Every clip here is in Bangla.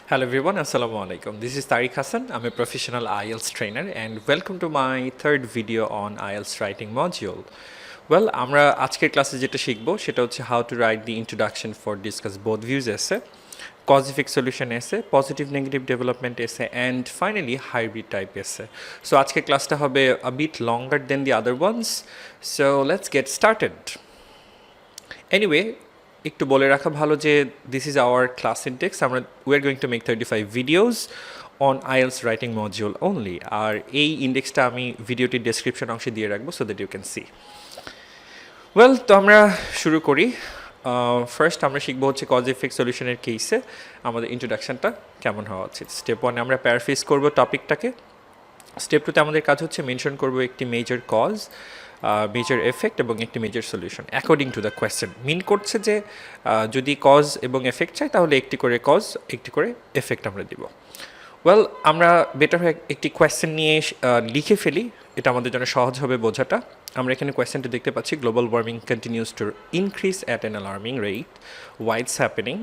Hello everyone, Assalamu alaikum. This is Tariq Hassan. I'm a professional IELTS trainer and welcome to my third video on IELTS writing module. Well, আমরা আজকের ক্লাসে যেটা শিখবো সেটা হচ্ছে how to write the introduction for discuss both views essay, cause effect solution essay, positive negative development essay and finally hybrid type essay. So আজকের ক্লাসটা হবে a bit longer than the other ones. So let's get started. Anyway, একটু বলে রাখা ভালো যে this is our class index আমরা we are going to make 35 videos on IELTS writing module only আর এই ইন্ডেক্সটা আমি ভিডিওটির ডেসক্রিপশন অংশে দিয়ে রাখবো so that you can see well তো আমরা শুরু করি ফার্স্ট আমরা শিখবো হচ্ছে কজ এফেক্ট সলিউশনের কেসে আমাদের ইন্ট্রোডাকশনটা কেমন হওয়া উচিত স্টেপ ওয়ানে আমরা প্যারাফ্রেজ করবো টপিকটাকে স্টেপ টুতে আমাদের কাজ হচ্ছে মেনশন করবো একটি মেজর কজ মেজর এফেক্ট এবং একটি major solution according to the question mean করছে যে যদি কজ এবং এফেক্ট চাই তাহলে একটি করে কজ একটি করে এফেক্ট আমরা দিব ওয়েল আমরা বেটার হয় একটি কোয়েশ্চেন নিয়ে লিখে ফেলি এটা আমাদের জন্য সহজ হবে বোঝাটা আমরা এখানে কোয়েশ্চেনটা দেখতে পাচ্ছি global warming continues to increase at an alarming rate why it's happening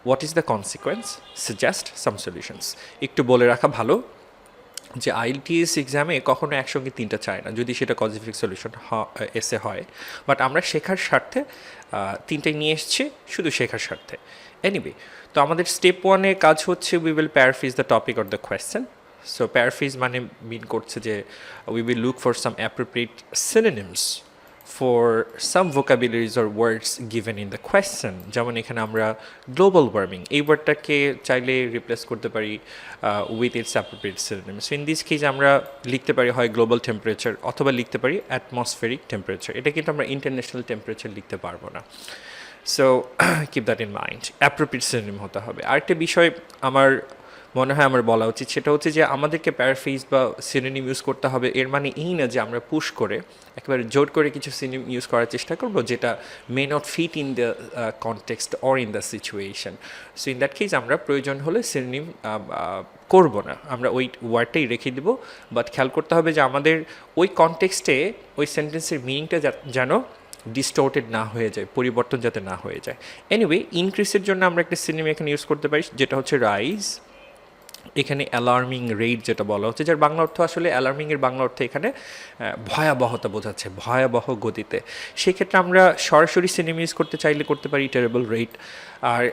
what is the consequence suggest some solutions একটু বলে রাখা ভালো যে আইএলটিএস এক্সামে কখনো একসঙ্গে তিনটা চায় না যদি সেটা কজ এফেক্ট সলিউশন এসে হয় বাট আমরা শেখার স্বার্থে তিনটাই নিয়ে এসেছি শুধু শেখার স্বার্থে এনিওয়ে তো আমাদের স্টেপ ওয়ানে কাজ হচ্ছে we will paraphrase the topic or the question so paraphrase মানে মিন করছে যে we will look for some appropriate synonyms for some vocabularies or words given in the question যেমন এখানে আমরা গ্লোবাল ওয়ার্মিং এই ওয়ার্ডটাকে চাইলে রিপ্লেস করতে পারি with its appropriate synonym so in this case আমরা লিখতে পারি হয় গ্লোবাল টেম্পারেচার অথবা লিখতে পারি অ্যাটমসফেরিক টেম্পারেচার এটা কিন্তু আমরা ইন্টারন্যাশনাল টেম্পারেচার লিখতে পারবো না so keep that in mind appropriate synonym হতে হবে আরেকটা বিষয় আমার মনে হয় আমার বলা উচিত সেটা হচ্ছে যে আমাদেরকে প্যারাফ্রেজ বা সিনোনিম ইউজ করতে হবে এর মানে এই না যে আমরা পুশ করে একেবারে জোর করে কিছু সিনোনিম ইউজ করার চেষ্টা করব যেটা may not fit in the context or in the situation so in that case আমরা প্রয়োজন হলে সিনোনিম করবো না আমরা ওই ওয়ার্ডটাই রেখে দেবো বাট খেয়াল করতে হবে যে আমাদের ওই কনটেক্সটে ওই সেন্টেন্সের মিনিংটা যেন ডিস্টোর্টেড না হয়ে যায় পরিবর্তন যাতে না হয়ে যায় এনিওয়ে ইনক্রিজের জন্য আমরা একটা সিনোনিম এখানে ইউজ করতে পারি যেটা হচ্ছে রাইজ এখানে অ্যালার্মিং রেট যেটা বলা হচ্ছে যার বাংলা অর্থ আসলে অ্যালার্মিংয়ের বাংলা অর্থ এখানে ভয়াবহতা বোঝাচ্ছে ভয়াবহ গতিতে সেক্ষেত্রে আমরা সরাসরি সিনেমা ইউজ করতে চাইলে করতে পারি টেরেবল রেট আর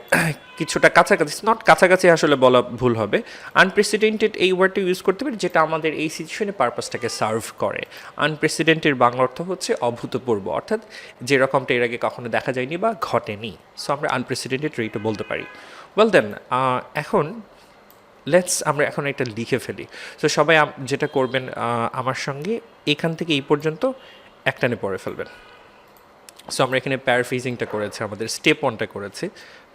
কিছুটা কাছাকাছি নট কাছাকাছি আসলে বলা ভুল হবে আনপ্রেসিডেন্টেড এই ওয়ার্ডটা ইউজ করতে পারি যেটা আমাদের এই সিচুয়েশনে পারপাসটাকে সার্ভ করে আনপ্রেসিডেন্টের বাংলা অর্থ হচ্ছে অভূতপূর্ব অর্থাৎ যেরকমটা এর আগে কখনো দেখা যায়নি বা ঘটেনি সো আমরা আনপ্রেসিডেন্টেড রেটও বলতে পারি ওয়েল দেন এখন আমরা এখন এটা লিখে ফেলি তো সবাই যেটা করবেন আমার সঙ্গে এখান থেকে এই পর্যন্ত একটানে পড়ে ফেলবেন সো আমরা এখানে প্যারাফ্রেজিংটা করেছি আমাদের স্টেপ ওয়ানটা করেছি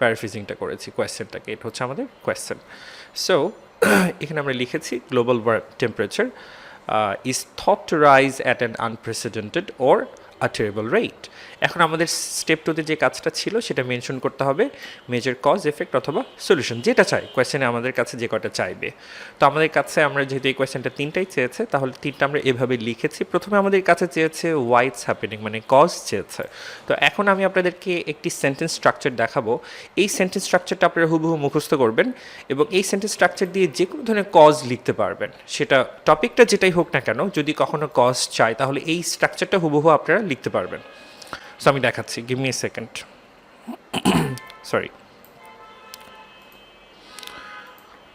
প্যারাফ্রেজিংটা করেছি কোয়েশ্চেনটাকে এটা হচ্ছে আমাদের কোয়েশ্চেন সো এখানে আমরা লিখেছি global temperature is thought to rise at an unprecedented or a terrible rate এখন আমাদের স্টেপ টুতে যে কাজটা ছিল সেটা মেনশন করতে হবে মেজর কজ এফেক্ট অথবা সলিউশন যেটা চাই কোয়েশ্চেনে আমাদের কাছে যে কটা চাইবে তো আমাদের কাছে আমরা যেহেতু এই কোয়েশ্চেনটা তিনটাই চেয়েছে তাহলে তিনটা আমরা এভাবে লিখেছি প্রথমে আমাদের কাছে চেয়েছে হোয়াই ইটস হ্যাপেনিং মানে কজ চেয়েছে তো এখন আমি আপনাদেরকে একটি সেন্টেন্স স্ট্রাকচার দেখাবো এই সেন্টেন্স স্ট্রাকচারটা আপনারা হুবহু মুখস্থ করবেন এবং এই সেন্টেন্স স্ট্রাকচার দিয়ে যে কোনো ধরনের কজ লিখতে পারবেন সেটা টপিকটা যেটাই হোক না কেন যদি কখনো কজ চাই তাহলে এই স্ট্রাকচারটা হুবহু আপনারা লিখতে পারবেন সো আমি দেখাচ্ছি give me a second sorry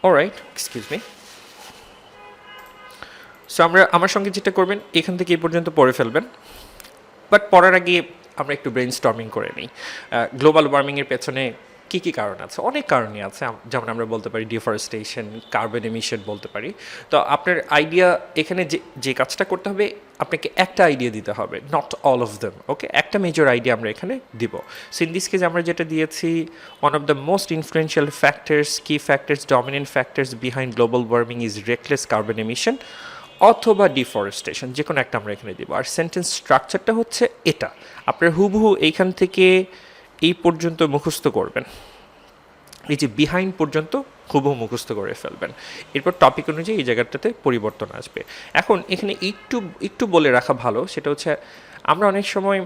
alright excuse me so আমার সঙ্গে যেটা করবেন এখান থেকে এই পর্যন্ত পড়ে ফেলবেন বাট পড়ার আগে আমরা একটু ব্রেন স্টর্মিং করে নিই গ্লোবাল ওয়ার্মিংয়ের পেছনে কী কী কারণ আছে অনেক কারণই আছে যেমন আমরা বলতে পারি ডিফরেস্টেশন কার্বন এমিশন বলতে পারি তো আপনার আইডিয়া এখানে যে কাজটা করতে হবে আপনাকে একটা আইডিয়া দিতে হবে not all of them okay একটা মেজর আইডিয়া আমরা এখানে দিব সো ইন দিস কেস আমরা যেটা দিয়েছি one of the most influential factors কি factors dominant factors behind global warming is reckless carbon emission অথবা ডিফরেস্টেশন যে কোনো একটা আমরা এখানে দিব আর সেন্টেন্স স্ট্রাকচারটা হচ্ছে এটা আপনার হুবহু এইখান থেকে এই পর্যন্ত মুখস্থ করবেন এই যে বিহাইন্ড পর্যন্ত হুবহু মুখস্থ করে ফেলবেন এরপর টপিক অনুযায়ী এই জায়গাটাতে পরিবর্তন আসবে এখন এখানে একটু বলে রাখা ভালো সেটা হচ্ছে আমরা অনেক সময়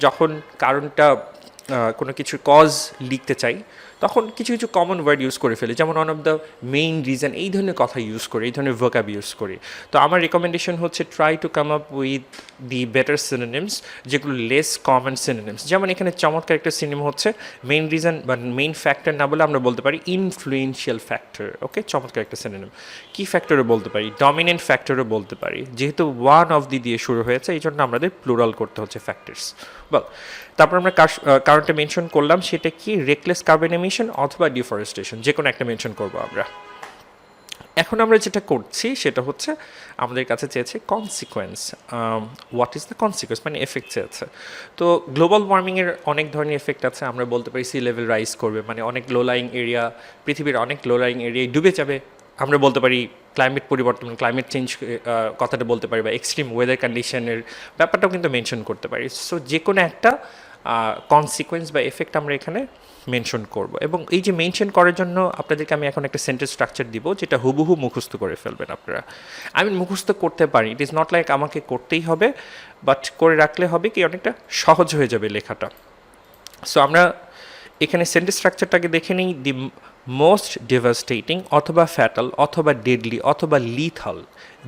যখন কারণটা কোনো কিছুর কজ লিখতে চাই তখন কিছু কিছু কমন ওয়ার্ড ইউজ করে ফেলি, যেমন one of the main reason, এই ধরনের কথা ইউজ করি, এই ধরনের ভোকাব ইউজ করি। তো আমার রিকমেন্ডেশন হচ্ছে try to come up with the better synonyms, যেগুলো লেস কমন সিনোনিমস। যেমন এখানে চমৎকার একটা সিনোনিম হচ্ছে মেইন রিজন বা মেইন ফ্যাক্টর না বলে আমরা বলতে পারি ইনফ্লুয়েন্সিয়াল ফ্যাক্টর। ওকে, চমৎকার একটা সিনোনিম। কি ফ্যাক্টরও বলতে পারি, ডমিনেন্ট ফ্যাক্টরও বলতে পারি। যেহেতু ওয়ান অফ দি দিয়ে শুরু হয়েছে, এই জন্য আমাদের প্লুরাল করতে হচ্ছে ফ্যাক্টরস। বল, তারপর আমরা কারণটা মেনশন করলাম, সেটা কি রেকলেস কার্বন এমিশন অথবা ডিফরেস্টেশন, যে কোনো একটা মেনশন করবো আমরা। এখন আমরা যেটা করছি সেটা হচ্ছে আমাদের কাছে চেয়েছে consequence, what is the consequence, মানে এফেক্ট চেয়েছে। তো গ্লোবাল ওয়ার্মিংয়ের অনেক ধরনের এফেক্ট আছে। আমরা বলতে পারি সি লেভেল রাইজ করবে, মানে অনেক লো লাইং এরিয়া, পৃথিবীর অনেক লো লাইং এরিয়ায় ডুবে যাবে। আমরা বলতে পারি ক্লাইমেট পরিবর্তন, ক্লাইমেট চেঞ্জ কথাটা বলতে পারি, বা এক্সট্রিম ওয়েদার কন্ডিশনের ব্যাপারটাও কিন্তু মেনশন করতে পারি। সো যে কোনো একটা কনসিকোয়েন্স বা এফেক্ট আমরা এখানে মেনশন করব। এবং এই যে মেনশন করার জন্য আপনাদেরকে আমি এখন একটা সেন্টেন্স স্ট্রাকচার দিব, যেটা হুবহু মুখস্থ করে ফেলবেন আপনারা। আমি মুখস্থ করতে পারি, ইট ইজ নট লাইক আমাকে করতেই হবে, বাট করে রাখলে হবে কি অনেকটা সহজ হয়ে যাবে লেখাটা। সো আমরা এখানে সেন্টেন্স স্ট্রাকচারটাকে দেখে নিই। দি মোস্ট ডেভাস্টেটিং অথবা ফ্যাটাল অথবা ডেডলি অথবা লিথাল,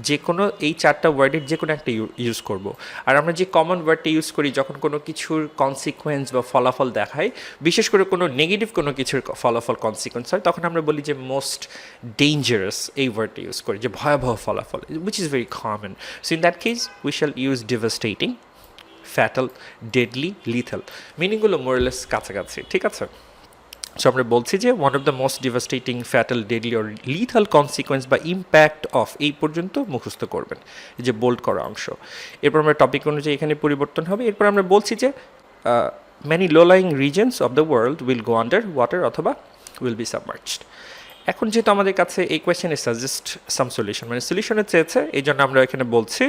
যে কোনো এই চারটা ওয়ার্ডের যে কোনো একটা ইউজ করব। আর আমরা যে কমন ওয়ার্ডটা ইউজ করি যখন কোনো কিছুর কনসিকোয়েন্স বা ফলাফল দেখায়, বিশেষ করে কোনো নেগেটিভ কোনো কিছুর ফলাফল কনসিকোয়েন্স হয়, তখন আমরা বলি যে মোস্ট ডেঞ্জারাস, এই ওয়ার্ডটা ইউজ করি, যে ভয়াবহ ফলাফল, which is very common. So in that case we shall use devastating, fatal, deadly, lethal. মিনিংগুলো মোরলেস কাছাকাছি, ঠিক আছে? সো আমরা বলছি যে one of the most devastating, fatal, deadly or lethal consequence বা ইম্প্যাক্ট অফ, এই পর্যন্ত মুখস্থ করবেন, এই যে বোল্ড করা অংশ। এরপর আমরা টপিক অনুযায়ী এখানে পরিবর্তন হবে। এরপর আমরা বলছি যে many low lying reasons of the world will go under water অথবা উইল বি সাবমার্জড। এখন যেহেতু আমাদের কাছে এই কোয়েশ্চেনে সাজেস্ট সাম সলিউশন, মানে সলিউশনে চেয়েছে, এই জন্য আমরা এখানে বলছি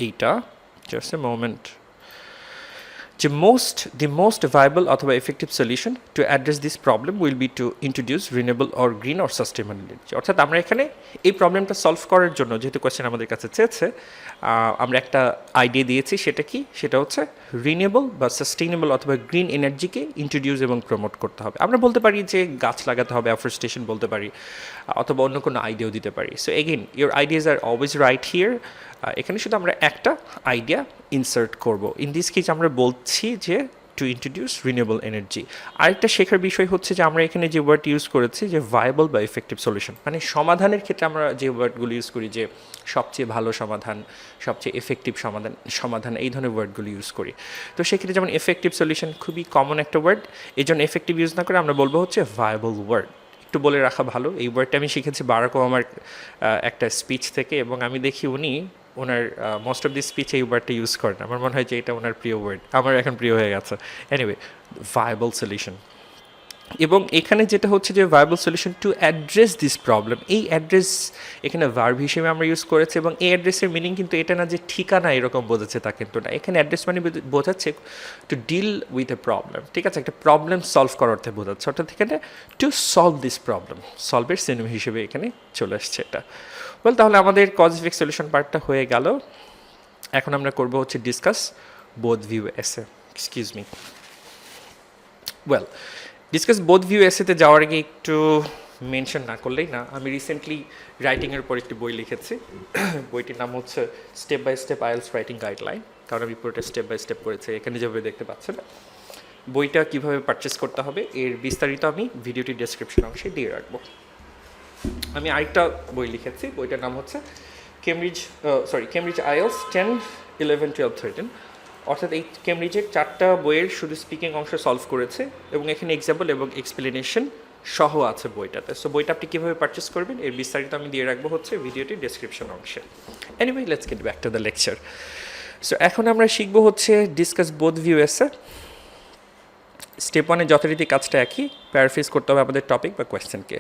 এইটা, just a moment, the most viable অথবা effective solution to address this problem will be to introduce renewable or green or sustainable energy। অর্থাৎ আমরা এখানে এই প্রবলেমটা সলভ করার জন্য, যেহেতু কোয়েশ্চেন আমাদের কাছে চেয়েছে, আমরা একটা আইডিয়া দিয়েছি। সেটা কি? সেটা হচ্ছে রিনিউয়েবল বা সাস্টেইনেবল অথবা গ্রিন এনার্জিকে ইন্ট্রোডিউস এবং প্রমোট করতে হবে। আমরা বলতে পারি যে গাছ লাগাতে হবে, ডেফরেস্টেশন বলতে পারি, অথবা অন্য কোনো আইডিয়াও দিতে পারি। So again your ideas are always right here. এখানে শুধু আমরা একটা আইডিয়া ইনসার্ট করব। ইন দিস কেস আমরা বলছি যে টু ইন্ট্রোডিউস রিনিউয়েবল এনার্জি। আরেকটা শেখার বিষয় হচ্ছে যে আমরা এখানে যে ওয়ার্ড ইউজ করেছি, যে ভায়াবল বা এফেক্টিভ সলিউশন, মানে সমাধানের ক্ষেত্রে আমরা যে ওয়ার্ডগুলো ইউজ করি, যে সবচেয়ে ভালো সমাধান, সবচেয়ে এফেক্টিভ সমাধান, এই ধরনের ওয়ার্ডগুলো ইউজ করি। তো সেক্ষেত্রে যেমন এফেক্টিভ সলিউশন খুবই কমন একটা ওয়ার্ড, এই জন্য এফেক্টিভ ইউজ না করে আমরা বলবো হচ্ছে ভায়াবল ওয়ার্ড। একটু বলে রাখা ভালো, এই ওয়ার্ডটা আমি শিখেছি বারাক ওবামার একটা স্পিচ থেকে, এবং আমি দেখি উনি ওনার মোস্ট অফ দি স্পিচ এই ওয়ার্ডটা ইউজ করেন। আমার মনে হয় যে এটা ওনার প্রিয় ওয়ার্ড, আমার এখন প্রিয় হয়ে গেছে। Anyway, viable solution. এবং এখানে যেটা হচ্ছে যে viable solution to address this problem, এই অ্যাড্রেস এখানে ভার্ব হিসেবে আমরা ইউজ করেছি। এবং এই অ্যাড্রেসের মিনিং কিন্তু এটা না যে ঠিকানা এরকম বোঝাচ্ছে, তা কিন্তু না। এখানে অ্যাড্রেস মানে বোঝাচ্ছে to deal with a problem, ঠিক আছে? একটা প্রবলেম সলভ করার অর্থে বোঝাচ্ছে। অর্থাৎ এখানে টু সলভ দিস প্রবলেম, সলভের সিনোনিম হিসেবে এখানে চলে আসছে এটা। বল, তাহলে আমাদের কজ ইফেক্ট সলিউশন পার্টটা হয়ে গেল। এখন আমরা করব হচ্ছে discuss both view essay, excuse me. Well, discuss both view এসেতে যাওয়ার আগে একটু মেনশন না করলেই না, আমি রিসেন্টলি রাইটিংয়ের উপর একটি বই লিখেছি। বইটির নাম হচ্ছে step by step IELTS writing guideline, কারণ আমি পুরোটা স্টেপ বাই স্টেপ করেছি, এখানে যেভাবে দেখতে পাচ্ছেন। বইটা কীভাবে পারচেস করতে হবে এর বিস্তারিত আমি ভিডিওটি ডেসক্রিপশন অংশে দিয়ে রাখবো। আমি আরেকটা বই লিখেছি, বইটার নাম হচ্ছে কেমব্রিজ আইএলটিএস 10, 11, 12, 13। অর্থাৎ এই কেমব্রিজের 4টা বইয়ের শুধু স্পিকিং অংশ সলভ করেছে, এবং এখানে এক্সাম্পল এবং এক্সপ্লেনেশন সহ আছে বইটাতে। সো বইটা আপনি কীভাবে পারচেস করবেন এর বিস্তারিত আমি দিয়ে রাখবো হচ্ছে ভিডিওটির ডেসক্রিপশন অংশে। Anyway, let's get back to the lecture. So এখন আমরা শিখবো হচ্ছে ডিসকাস বোথ ভিউ এসে। স্টেপ 1-এ যথারীতি কাজটা একই, প্যারাফ্রেজ করতে হবে আমাদের টপিক বা কোয়েশ্চেনকে।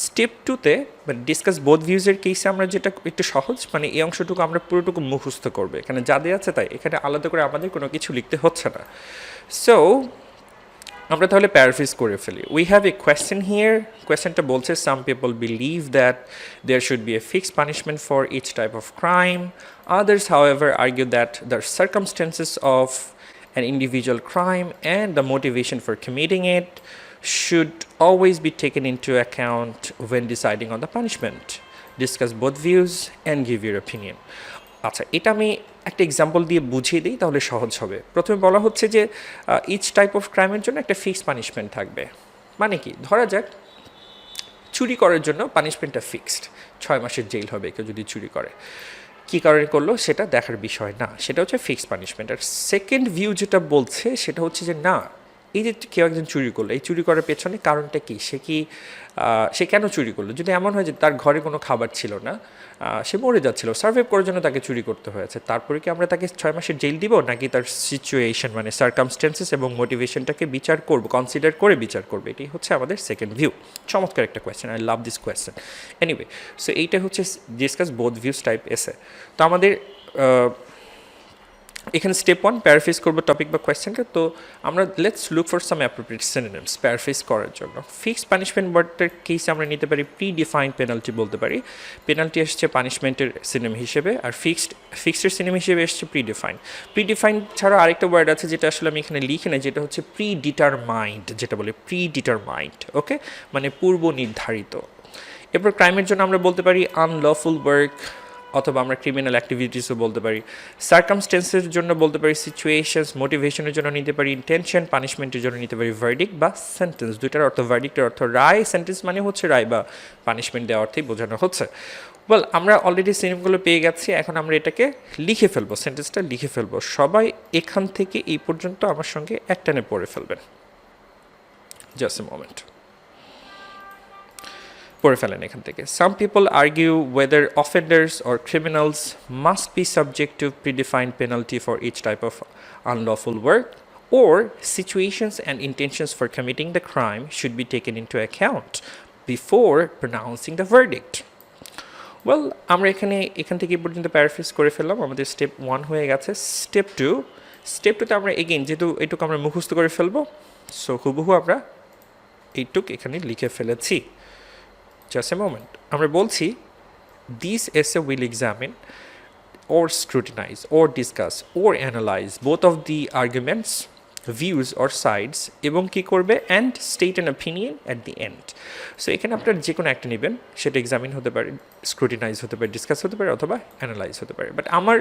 স্টেপ 2-তে মানে ডিসকাস বোথ ভিউজের কেসে আমরা যেটা একটু সহজ, মানে এই অংশটুকু আমরা পুরোটুকু মুখস্থ করবো। এখানে যা দেওয়া আছে তাই, এখানে আলাদা করে আমাদের কোনো কিছু লিখতে হচ্ছে না। সো আমরা তাহলে প্যারাফ্রেজ করে ফেলি। We have a question here. কোয়েশ্চেনটা বলছে some people believe that there should be a fixed punishment for each type of crime. Others however argue that the circumstances of an individual crime and the motivation for committing it should always be taken into account when deciding on the punishment. Discuss both views and give your opinion. আচ্ছা, এটা আমি একটা এক্সাম্পল দিয়ে বুঝিয়ে দিই, তাহলে সহজ হবে। প্রথমে বলা হচ্ছে যে ইচ টাইপ অফ ক্রাইমের জন্য একটা ফিক্সড পানিশমেন্ট থাকবে। মানে কি, ধরা যাক চুরি করার জন্য পানিশমেন্টটা ফিক্সড, 6 মাসের জেল হবে কেউ যদি চুরি করে। কী কারণে করলো সেটা দেখার বিষয় না, সেটা হচ্ছে ফিক্সড পানিশমেন্ট। আর সেকেন্ড ভিউ যেটা বলছে সেটা হচ্ছে যে না, এই যে কেউ একজন চুরি করলো, এই চুরি করার পেছনে কারণটা কি, সে কেন চুরি করলো? যদি এমন হয় যে তার ঘরে কোনো খাবার ছিল না, সে মরে যাচ্ছিল, সার্ভাইভ করার জন্য তাকে চুরি করতে হয়েছে, তারপরে কি আমরা তাকে 6 মাসের জেল দিব, নাকি তার সিচুয়েশন মানে সার্কামস্টেন্সেস এবং মোটিভেশনটাকে বিচার করব, কনসিডার করে বিচার করবে? এটাই হচ্ছে আমাদের সেকেন্ড ভিউ। চমৎকার একটা question, I love this question. Anyway, so এইটা হচ্ছে ডিসকাস বোথ ভিউস টাইপ এসে। তো আমাদের এখানে স্টেপ 1 প্যারাফ্রেজ করবো টপিক বা কোয়েশ্চেনটা। তো আমরা let's look for some appropriate synonyms paraphrase করার জন্য। ফিক্সড পানিশমেন্ট ওয়ার্ডটার কেসে আমরা নিতে পারি প্রি-ডিফাইন্ড পেনাল্টি বলতে পারি। পেনাল্টি এসছে পানিশমেন্টের সিনোনিম হিসেবে, আর ফিক্সডের সিনোনিম হিসেবে এসছে প্রি-ডিফাইন্ড ছাড়া আরেকটা ওয়ার্ড আছে যেটা আসলে আমি এখানে লিখি না, যেটা হচ্ছে প্রি-ডিটারমাইন্ড, যেটা বলে প্রি-ডিটারমাইন্ড, ওকে, মানে পূর্ব নির্ধারিত। এরপর ক্রাইমের জন্য আমরা বলতে পারি আনলফুল ওয়ার্ক, অথবা আমরা ক্রিমিনাল অ্যাক্টিভিটিসও বলতে পারি। সার্কামস্টেন্সের জন্য বলতে পারি সিচুয়েশনস, মোটিভেশনের জন্য নিতে পারি ইন্টেনশন, পানিশমেন্টের জন্য নিতে পারি ভার্ডিক্ট বা সেন্টেন্স। দুইটার অর্থ, ভার্ডিক্টের অর্থ রায়, সেন্টেন্স মানে হচ্ছে রায় বা পানিশমেন্ট দেওয়ার অর্থেই বোঝানো হচ্ছে। ওয়েল, আমরা অলরেডি সিনোনিমগুলো পেয়ে গেছি, এখন আমরা এটাকে লিখে ফেলবো, সেন্টেন্সটা লিখে ফেলবো। সবাই এখান থেকে এই পর্যন্ত আমার সঙ্গে একটানে পড়ে ফেলবেন। জাস্ট এ মোমেন্ট, পড়ে ফেলেন এখান থেকে। Some people argue whether offenders or criminals must be subject to predefined penalty for each type of unlawful work or situations and intentions for committing the crime should be taken into account before pronouncing the verdict. Well, আমরা এখান থেকে এই পর্যন্ত প্যারাফ্রেজ করে ফেললাম। আমাদের স্টেপ 1 হয়ে গেছে। স্টেপ 2তে আমরা এগেইন যেহেতু এইটুকু আমরা মুখস্থ করে ফেলবো, সো হুবহু আমরা এইটুক এখানে লিখে ফেলেছি। Just a moment. আমরা বলছি this essay will examine or scrutinize or discuss or analyze both of the arguments, views or sides এবং কি করবে and state an opinion at the end. So এখানে আপনার যে কোনো একটা নেবেন, সেটা এক্সামিন হতে পারে, স্ক্রুটিনাইজ হতে পারে, ডিসকাস হতে পারে, অথবা অ্যানালাইজ হতে পারে। বাট আমার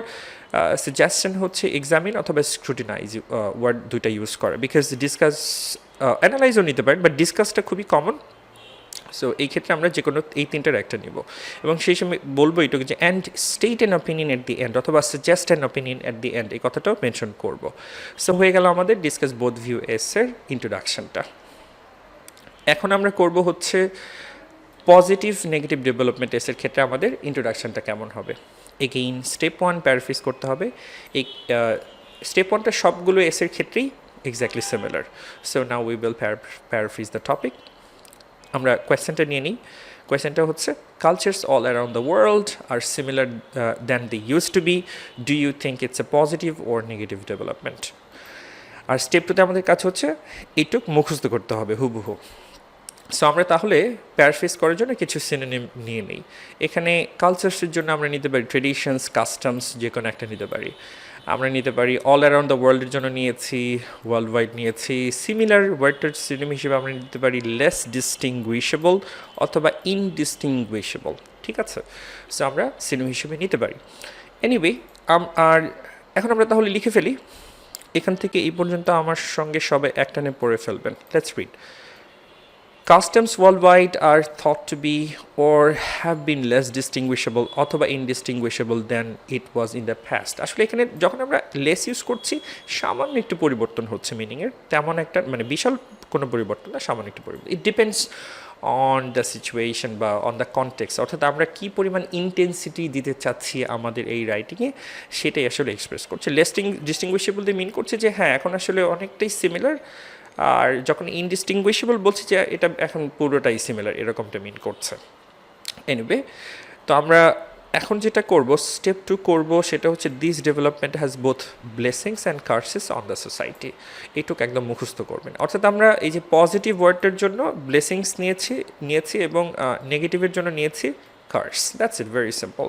সাজেশন হচ্ছে এক্সামিন অথবা স্ক্রুটিনাইজ ওয়ার্ড দুইটা ইউজ করা, বিকজ ডিসকাস অ্যানালাইজও নিতে পারেন, বাট ডিসকাসটা খুবই কমন। সো এই ক্ষেত্রে আমরা যে কোনো এই তিনটার একটা নিব, এবং সেই সময় বলবো এইটুকু যে and state an opinion at the end, অথবা suggest an opinion at the end, এই কথাটাও মেনশন করব। সো হয়ে গেল আমাদের ডিসকাস বোথ ভিউ এসের ইন্ট্রোডাকশনটা। এখন আমরা করব হচ্ছে পজিটিভ নেগেটিভ ডেভেলপমেন্ট এসের ক্ষেত্রে আমাদের ইন্ট্রোডাকশনটা কেমন হবে। এগেইন স্টেপ 1 প্যারাফ্রেজ করতে হবে। এই স্টেপ 1টা সবগুলো এসের ক্ষেত্রেই exactly similar. So now we will paraphrase the topic. আমরা কোয়েশ্চেনটা নিয়ে নিই। কোয়েশ্চেনটা হচ্ছে cultures all around the world are similar than they use to be, do you think it's a positive or negative development? আর স্টেপ 2তে আমাদের কাছে হচ্ছে এইটুক মুখস্থ করতে হবে হুবহু। সো আমরা তাহলে প্যারাফ্রেজ করার জন্য কিছু সিনোনিম নিয়ে নিই। এখানে কালচার্সের জন্য আমরা নিতে পারি ট্রেডিশনস, কাস্টমস, যে কোনো একটা নিতে পারি। আমরা নিতে পারি অল অ্যারাউন্ড দ্য ওয়ার্ল্ডের জন্য নিয়েছি, ওয়ার্ল্ড ওয়াইড নিয়েছি। সিমিলার ওয়ার্ডটার সিনোনিম হিসেবে আমরা নিতে পারি লেস ডিস্টিংগুইশেবল অথবা ইনডিস্টিংগুইশেবল, ঠিক আছে? সো আমরা সিনোনিম হিসেবে নিতে পারি। এনিওয়ে, আর এখন আমরা তাহলে লিখে ফেলি। এখান থেকে এই পর্যন্ত আমার সঙ্গে সবাই একটানে পড়ে ফেলবেন। Let's read. Customs worldwide are thought to be or have been less distinguishable অথবা indistinguishable than it was in the past. আসলে এখানে যখন আমরা লেস ইউজ করছি, সামান্য একটু পরিবর্তন হচ্ছে মিনিংয়ের, তেমন একটা মানে বিশাল কোনো পরিবর্তন না, সামান্য একটু পরিবর্তন। It depends on the situation বা অন দ্য কনটেক্সট, অর্থাৎ আমরা কী পরিমাণ ইন্টেন্সিটি দিতে চাচ্ছি আমাদের এই রাইটিংয়ে, সেটাই আসলে এক্সপ্রেস করছে। লেস ডিস্টিংগুইশেবল দিয়ে মিন করছে যে হ্যাঁ এখন আসলে অনেকটাই সিমিলার, আর যখন ইনডিস্টিংগুইশেবল বলছি যে এটা এখন পুরোটাই সিমিলার, এরকমটা মিন করছে। এনিওয়ে, তো আমরা এখন যেটা করব, স্টেপ 2 করব, সেটা হচ্ছে this development has both blessings and কার্সেস on the society. এইটুকু একদম মুখস্থ করবেন। অর্থাৎ আমরা এই যে পজিটিভ ওয়ার্ডটার জন্য ব্লেসিংস নিয়েছি এবং নেগেটিভের জন্য নিয়েছি কার্স। That's it, very simple.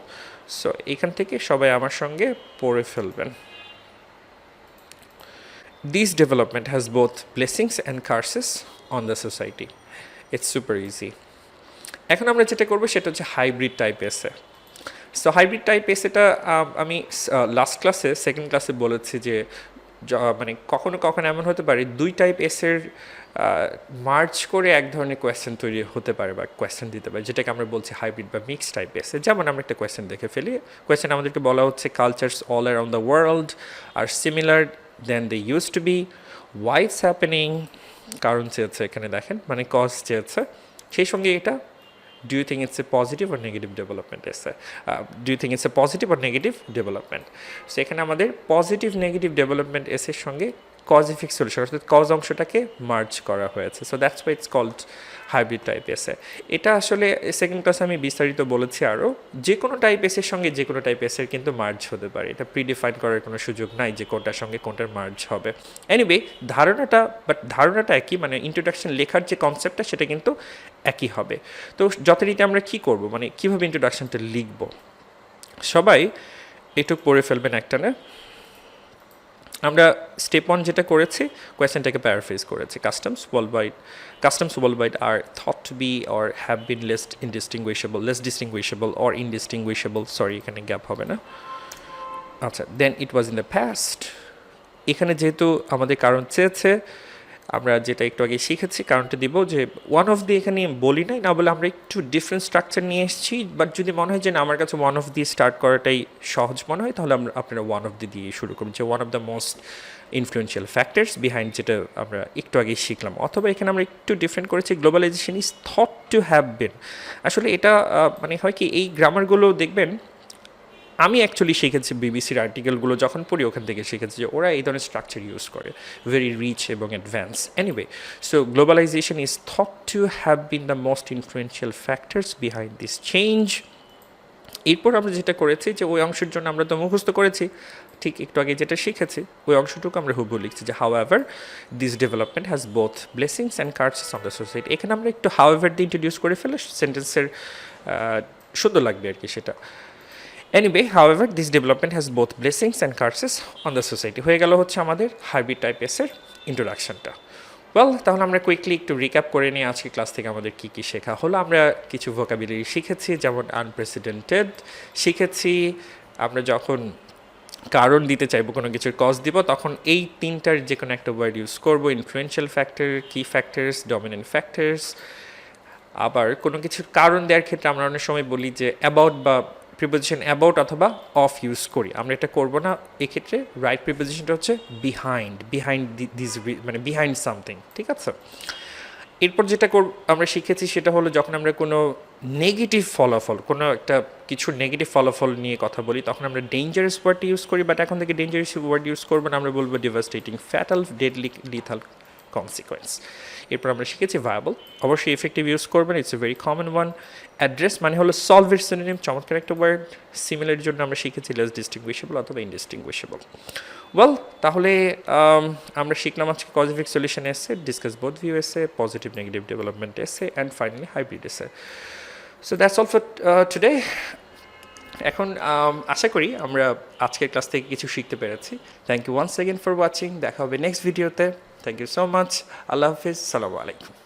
So এখান থেকে সবাই আমার সঙ্গে পড়ে ফেলবেন। This development has both blessings and curses on the society. It's super easy. এখন আমরা যেটা করবো সেটা হচ্ছে হাইব্রিড টাইপ এসে। সো হাইব্রিড টাইপ এসেটা আমি লাস্ট ক্লাসে সেকেন্ড ক্লাসে বলেছি যে মানে কখনো কখনো এমন হতে পারে দুই টাইপ এসের মার্চ করে এক ধরনের কোয়েশ্চেন তৈরি হতে পারে বা কোয়েশ্চেন দিতে পারে, যেটাকে আমরা বলছি হাইব্রিড বা মিক্স টাইপ এসে। যেমন আমরা একটা কোয়েশ্চেন দেখে ফেলি, কোয়েশ্চেন আমাদেরকে বলা হচ্ছে cultures all around the world are similar than they use to be, why it's happening, কারণ চেয়েছে এখানে দেখেন, মানে কজ চেয়েছে। সেই সঙ্গে এটা do you think it's a positive or negative development essay? Do you think it's a positive or negative development? So এখানে আমাদের পজিটিভ নেগেটিভ ডেভেলপমেন্ট এসের সঙ্গে কজ ইফেক্ট সলিউশন অর্থাৎ কজ অংশটাকে মার্জ করা হয়েছে। So that's why it's called hybrid type essay. এটা আসলে সেকেন্ড ক্লাসে আমি বিস্তারিত বলেছি আরও, যে কোনো টাইপ এসের সঙ্গে যে কোনো টাইপ এসের কিন্তু মার্জ হতে পারে, এটা প্রিডিফাইন করার কোনো সুযোগ নাই যে কোনটার সঙ্গে কোনটার মার্জ হবে। এনিওয়ে ধারণাটা একই, মানে ইন্ট্রোডাকশন লেখার যে কনসেপ্টটা সেটা কিন্তু একই হবে। তো যথারীতি আমরা কী করব, মানে কীভাবে ইন্ট্রোডাকশনটা লিখব, সবাই এটুক পড়ে ফেলবেন একটানে। আমরা স্টেপ 1 যেটা করেছি, কোয়েশ্চেনটাকে প্যারাফ্রেজ করেছি। Customs world are thought to be or have been less distinguishable or indistinguishable, sorry এখানে গ্যাপ হবে না। আচ্ছা, then it was in the past. এখানে যেহেতু আমাদের কারণ চেয়েছে, আমরা যেটা একটু আগে শিখেছি কারণটা দিব যে ওয়ান অফ দি এখানে বলি নাই, না বলে আমরা একটু ডিফারেন্ট স্ট্রাকচার নিয়ে এসেছি। বাট যদি মনে হয় যে না আমার কাছে ওয়ান অফ দি স্টার্ট করাটাই সহজ মনে হয়, তাহলে আপনারা ওয়ান অফ দি দিয়ে শুরু করুন, যে one of the most influential factors behind, যেটা আমরা একটু আগে শিখলাম। অথবা এখানে আমরা একটু ডিফারেন্ট করেছি, globalisation is thought to have been. আসলে এটা মানে হয় কি, এই গ্রামারগুলো দেখবেন আমি অ্যাকচুয়ালি শিখেছি বিবিসির আর্টিকেলগুলো যখন পড়ি, ওখান থেকে শিখেছি যে ওরা এই ধরনের স্ট্রাকচার ইউজ করে, ভেরি রিচ এবং advance. Anyway, so globalisation is thought to have been the most influential factors behind this change. এরপর আমরা যেটা করেছি যে ওই অংশের জন্য আমরা তো মুখস্থ করেছি, ঠিক একটু আগে যেটা শিখেছি ওই অংশটুকু আমরা হুবহু লিখছি যে however this development has both blessings and কার্সেস on the society. এখানে আমরা একটু হাউএভার দিয়ে ইন্ট্রোডিউস করে ফেলে সেন্টেন্সের সুন্দর লাগবে আর কি সেটা। Anyway, however, this development has both blessings and curses on the society. হয়ে গেল হচ্ছে আমাদের হাইব্রিড টাইপ এসের ইন্ট্রোডাকশনটা। ওয়েল, তাহলে আমরা কুইকলি একটু রিক্যাপ করে নিই আজকে ক্লাস থেকে আমাদের কী কী শেখা হলো। আমরা কিছু ভোকাবুলারি শিখেছি, যেমন আনপ্রেসিডেন্টেড শিখেছি। আমরা যখন কারণ দিতে চাইবো, কোনো কিছুর কজ দিব, তখন এই তিনটার যে কোনো একটা ওয়ার্ড ইউজ করবো, ইনফ্লুয়েন্সিয়াল ফ্যাক্টর, কি ফ্যাক্টরস, ডমিনেন্ট ফ্যাক্টরস। আবার কোনো কিছুর কারণ দেওয়ার ক্ষেত্রে আমরা অনেক সময় বলি যে অ্যাবাউট বা প্রিপোজিশন অ্যাবাউট অথবা অফ ইউজ করি, আমরা এটা করবো না। এক্ষেত্রে রাইট প্রিপোজিশনটা হচ্ছে বিহাইন্ড দিস, মানে বিহাইন্ড সামথিং, ঠিক আছে। এরপর যেটা আমরা শিখেছি সেটা হলো যখন আমরা কোনো নেগেটিভ ফলাফল, কোনো একটা কিছুর নেগেটিভ ফলাফল নিয়ে কথা বলি, তখন আমরা ডেঞ্জারাস ওয়ার্ড ইউজ করি, বাট এখন থেকে ডেঞ্জারাস ওয়ার্ড ইউজ করবো না, আমরা বলবো devastating, fatal, deadly, lethal consequence. এরপর আমরা শিখেছি ভায়াবল, অবশ্যই এফেক্টিভ ইউজ করবেন, it's a very common one. Address মানে হলো সলভের সিনোনিম, চমৎকার একটা ওয়ার্ড। সিমিলার জন্য আমরা শিখেছি লেস ডিস্টিংগুইশেবল অথবা ইনডিস্টিংগুইশেবল। ওয়েল, তাহলে আমরা শিখলাম আজকে কজ ইফেক্ট সলিউশন এসে, ডিসকাস বোথ ভিউ এসে, পজিটিভ নেগেটিভ ডেভেলপমেন্ট এসে, অ্যান্ড ফাইনালি হাইব্রিড এসে। So that's all for today. এখন আশা করি আমরা আজকের ক্লাস থেকে কিছু শিখতে পেরেছি। Thank you once again for watching. দেখা হবে নেক্সট ভিডিওতে। Thank you so much. আল্লাহ হাফিজ, সালামু আলাইকুম।